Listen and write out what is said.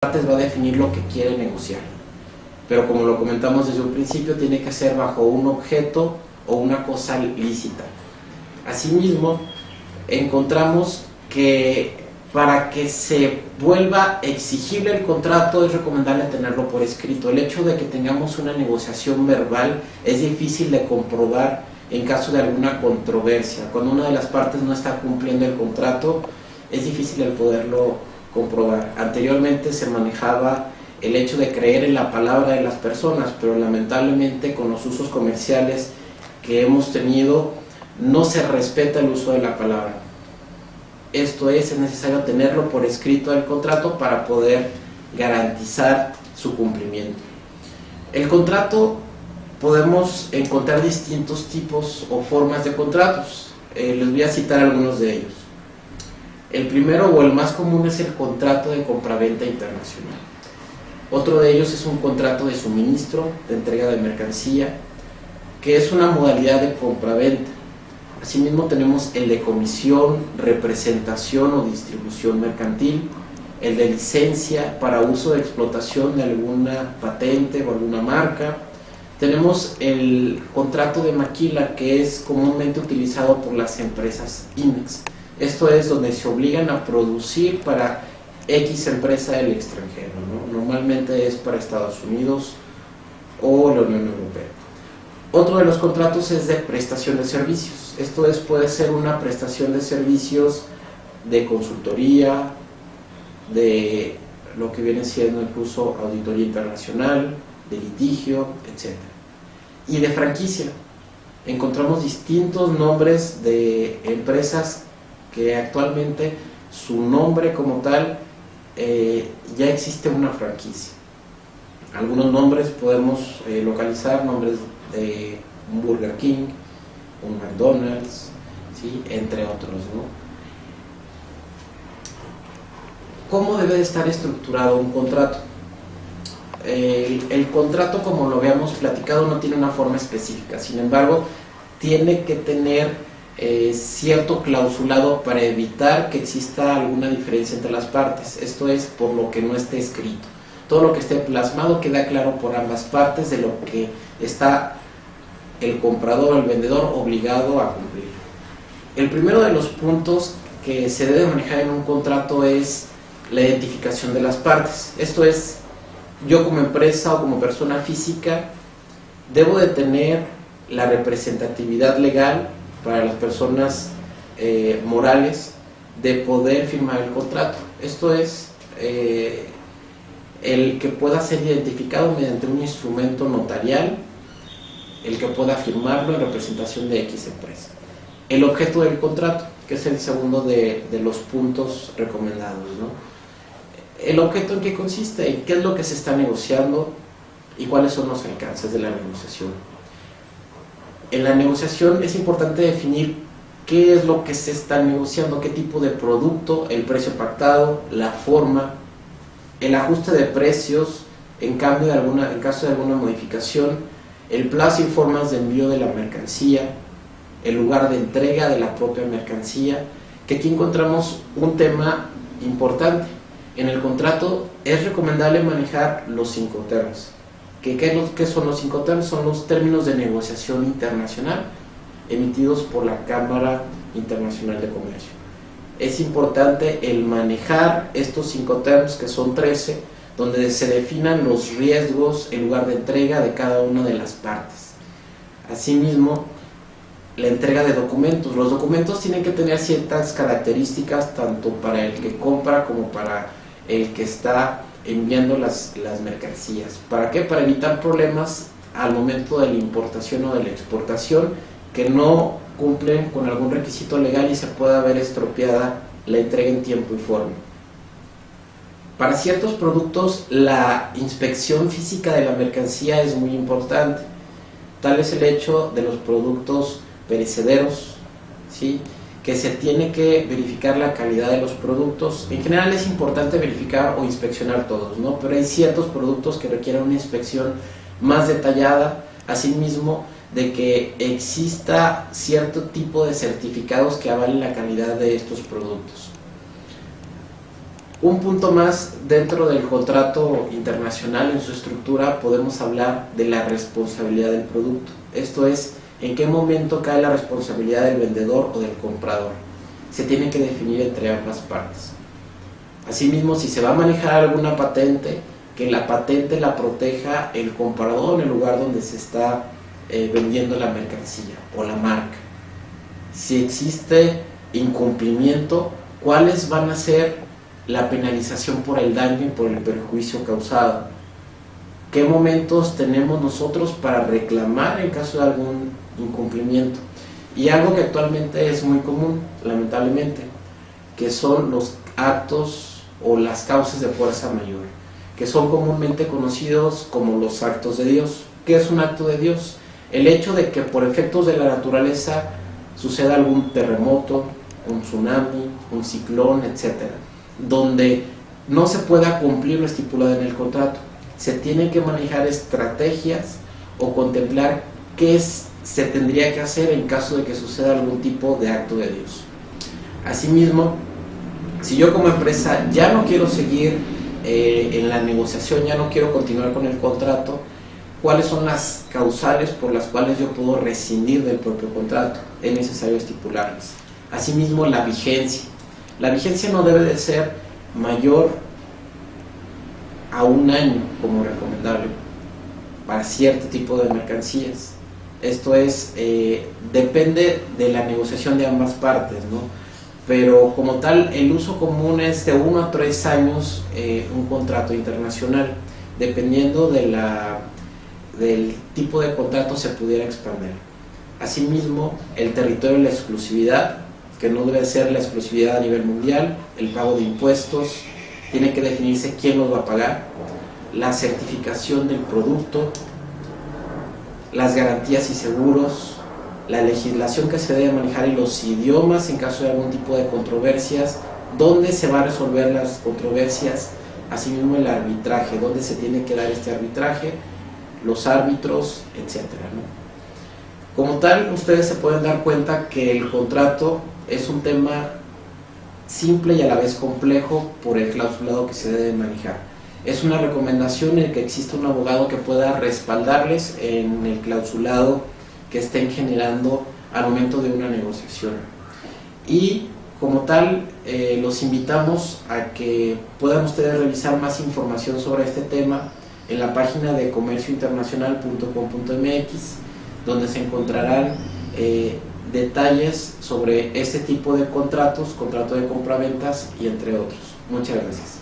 partes va a definir lo que quiere negociar, pero como lo comentamos desde un principio, tiene que ser bajo un objeto o una cosa lícita. Asimismo, encontramos que para que se vuelva exigible el contrato es recomendable tenerlo por escrito. El hecho de que tengamos una negociación verbal es difícil de comprobar en caso de alguna controversia. Cuando una de las partes no está cumpliendo el contrato, es difícil el poderlo comprobar. Anteriormente se manejaba el hecho de creer en la palabra de las personas, pero lamentablemente con los usos comerciales que hemos tenido no se respeta el uso de la palabra. Esto es necesario tenerlo por escrito el contrato para poder garantizar su cumplimiento. El contrato, podemos encontrar distintos tipos o formas de contratos. Les voy a citar algunos de ellos. El primero o el más común es el contrato de compraventa internacional. Otro de ellos es un contrato de suministro, de entrega de mercancía, que es una modalidad de compraventa. Asimismo tenemos el de comisión, representación o distribución mercantil, el de licencia para uso de explotación de alguna patente o alguna marca. Tenemos el contrato de maquila, que es comúnmente utilizado por las empresas IMEX. Esto es donde se obligan a producir para X empresa del extranjero, ¿no? Normalmente es para Estados Unidos o la Unión Europea. Otro de los contratos es de prestación de servicios. Esto es, puede ser una prestación de servicios de consultoría, de lo que viene siendo incluso auditoría internacional, de litigio, etc. Y de franquicia. Encontramos distintos nombres de empresas que actualmente su nombre como tal ya existe una franquicia. Algunos nombres podemos localizar, nombres de un Burger King, un McDonald's, ¿sí? Entre otros, ¿no? ¿Cómo debe de estar estructurado un contrato? El contrato, como lo habíamos platicado, no tiene una forma específica. Sin embargo, tiene que tener cierto clausulado para evitar que exista alguna diferencia entre las partes. Esto es por lo que no esté escrito. Todo lo que esté plasmado queda claro por ambas partes de lo que está el comprador o el vendedor obligado a cumplir. El primero de los puntos que se debe manejar en un contrato es la identificación de las partes. Esto es, yo como empresa o como persona física debo de tener la representatividad legal para las personas morales de poder firmar el contrato. Esto es el que pueda ser identificado mediante un instrumento notarial, el que pueda firmarlo en representación de X empresa. El objeto del contrato, que es el segundo de los puntos recomendados, ¿no? El objeto, ¿en qué consiste? ¿En qué es lo que se está negociando y cuáles son los alcances de la negociación? En la negociación es importante definir qué es lo que se está negociando, qué tipo de producto, el precio pactado, la forma, el ajuste de precios en caso de alguna modificación, el plazo y formas de envío de la mercancía, el lugar de entrega de la propia mercancía, que aquí encontramos un tema importante. En el contrato es recomendable manejar los 5 términos. ¿Qué son los 5 términos? Son los términos de negociación internacional emitidos por la Cámara Internacional de Comercio. Es importante el manejar estos 5 términos, que son 13, donde se definan los riesgos, el lugar de entrega de cada una de las partes. Asimismo, la entrega de documentos. Los documentos tienen que tener ciertas características tanto para el que compra como para el que está enviando las mercancías. ¿Para qué? Para evitar problemas al momento de la importación o de la exportación que no cumplen con algún requisito legal y se pueda ver estropeada la entrega en tiempo y forma. Para ciertos productos la inspección física de la mercancía es muy importante. Tal es el hecho de los productos perecederos, ¿sí? Que se tiene que verificar la calidad de los productos. En general es importante verificar o inspeccionar todos, ¿no? Pero hay ciertos productos que requieren una inspección más detallada, asimismo de que exista cierto tipo de certificados que avalen la calidad de estos productos. Un punto más dentro del contrato internacional, en su estructura podemos hablar de la responsabilidad del producto. Esto es, en qué momento cae la responsabilidad del vendedor o del comprador. Se tiene que definir entre ambas partes. Asimismo, si se va a manejar alguna patente, que la patente la proteja el comprador en el lugar donde se está vendiendo la mercancía o la marca. Si existe incumplimiento, ¿cuáles van a ser la penalización por el daño y por el perjuicio causado? ¿Qué momentos tenemos nosotros para reclamar en caso de algún incumplimiento? Y algo que actualmente es muy común, lamentablemente, que son los actos o las causas de fuerza mayor, que son comúnmente conocidos como los actos de Dios. ¿Qué es un acto de Dios? El hecho de que por efectos de la naturaleza suceda algún terremoto, un tsunami, un ciclón, etcétera, donde no se pueda cumplir lo estipulado en el contrato. Se tienen que manejar estrategias o contemplar qué se tendría que hacer en caso de que suceda algún tipo de acto de Dios. Asimismo, si yo como empresa ya no quiero seguir en la negociación, ya no quiero continuar con el contrato, ¿cuáles son las causales por las cuales yo puedo rescindir del propio contrato? Es necesario estipularlas. Asimismo, la vigencia. La vigencia no debe de ser mayor a 1 año como recomendable para cierto tipo de mercancías. Esto es, depende de la negociación de ambas partes, ¿no? Pero como tal, el uso común es de 1 a 3 años un contrato internacional. Dependiendo del tipo de contrato se pudiera expandir. Asimismo, el territorio de la exclusividad, que no debe ser la exclusividad a nivel mundial, el pago de impuestos, tiene que definirse quién los va a pagar, la certificación del producto, las garantías y seguros, la legislación que se debe manejar y los idiomas en caso de algún tipo de controversias, dónde se va a resolver las controversias, asimismo el arbitraje, dónde se tiene que dar este arbitraje, los árbitros, etcétera, ¿no? Como tal, ustedes se pueden dar cuenta que el contrato es un tema simple y a la vez complejo por el clausulado que se debe manejar. Es una recomendación el que exista un abogado que pueda respaldarles en el clausulado que estén generando al momento de una negociación. Y como tal, los invitamos a que puedan ustedes revisar más información sobre este tema en la página de comerciointernacional.com.mx, donde se encontrarán detalles sobre este tipo de contratos, contrato de compraventas y entre otros. Muchas gracias.